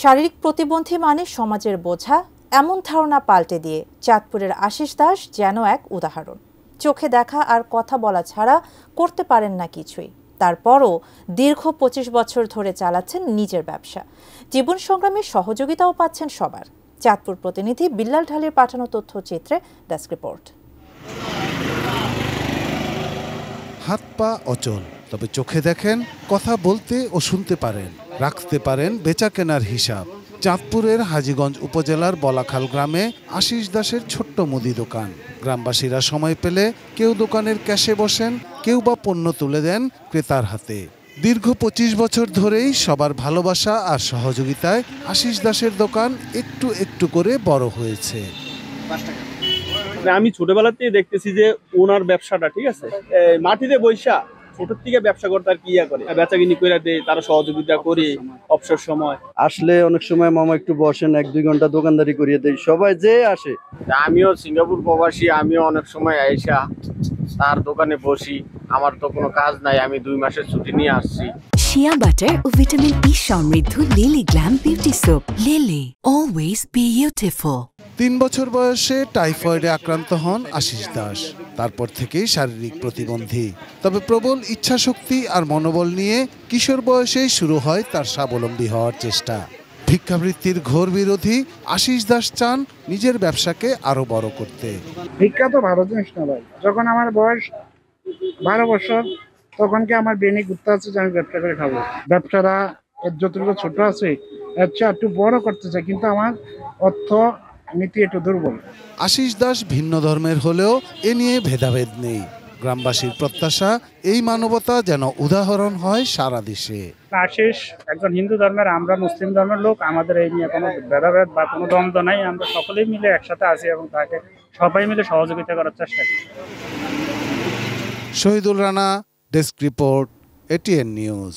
শারীরিক প্রতিবন্ধী মানে সমাজের বোঝা, এমন ধারণা পাল্টে দিয়ে চাঁদপুরের আশিস দাস যেন এক উদাহরণ। চোখে দেখা আর কথা বলা ছাড়া করতে পারেন না কিছুই। তারপরও দীর্ঘ ২৫ বছর ধরে চালাচ্ছেন নিজের ব্যবসা। জীবন সংগ্রামে সহযোগিতাও পাচ্ছেন সবার। চাঁদপুর প্রতিনিধি বিল্লাল ঢালির পাঠানো তথ্যচিত্রে ডেস্ক রিপোর্ট। হাত পা অচল, তবে চোখে দেখেন, কথা বলতে ও শুনতে পারেন, রাখতে পারেন বেচা কেনার হিসাব। চাঁদপুরের হাজীগঞ্জ উপজেলার বলাখাল গ্রামে আশিস দাসের ছোট্ট মুদি দোকান। গ্রামবাসীরা সময় পেলে কেউ দোকানের ক্যাশে বসেন, কেউ বা পণ্য তুলে দেন ক্রেতার হাতে। দীর্ঘ ২৫ বছর ধরেই সবার ভালোবাসা আর সহযোগিতায় আশিস দাসের দোকান একটু একটু করে বড় হয়েছে। আমি ছোটবেলাতেই দেখতেছি যে ওনার ব্যবসাটা ঠিক আছে, মাটিতে বৈশা ছোটোর থেকে ব্যবসা করতে আর কি করে বেচাকিনি করে দেয়, তারা সহযোগিতা করি অবসর সময় আসলে। অনেক সময় মামা একটু বসেন, ১-২ ঘন্টা দোকানদারি করিয়ে দেয়, সবাই যে আসে। আমিও সিঙ্গাপুর প্রবাসী, আমিও অনেক সময় আইসা তার দোকানে বসি। আমার তো কোনো কাজ নাই, আমি ২ মাসের ছুটি নিয়ে আসছি। শিয়া বাটার ও ভিটামিন ই সমৃদ্ধ lily glam beauty soap. Lily, always beautiful. ৩ বছর বয়সে টাইফয়েডে আক্রান্ত হন আশিস দাস। তারপর থেকেই শারীরিক প্রতিবন্ধী, তবে প্রবল ইচ্ছাশক্তি আর মনোবল নিয়ে কিশোর বয়সেই শুরু হয় তার স্বাবলম্বী হওয়ার চেষ্টা। ভিক্ষাবৃত্তির ঘোর বিরোধী আশিস দাস চান নিজের ব্যবসাকে আরো বড় করতে। ভিক্ষা তো ভালো জিনিস না ভাই। যখন আমার বয়স ১২ বছর, তখন কি আমার বেনি ঘুরতে আছে যে আমি ব্যবসা করে খাবো। ব্যবসাটা যতটুকু ছোট আছে আচ্ছা একটু বড় করতে চাই, কিন্তু আমার অর্থ নীতি একটু দুর্বল। আশিস দাস ভিন্ন ধর্মের হলেও এ নিয়ে ভেদাভেদ নেই। গ্রামবাসীর প্রত্যাশা এই মানবতা যেন উদাহরণ হয় সারা দেশে। আশিস একজন হিন্দু ধর্মের, আমরা মুসলিম ধর্মের লোক, আমাদের এই নিয়ে কোনো ভেদাভেদ বা কোনো দ্বন্দ্ব নাই। আমরা সকলেই মিলে একসাথে আছি এবং তাকে সবাই মিলে সহযোগিতা করার চেষ্টা করি। Shahidul Rana, desk report, ATN news.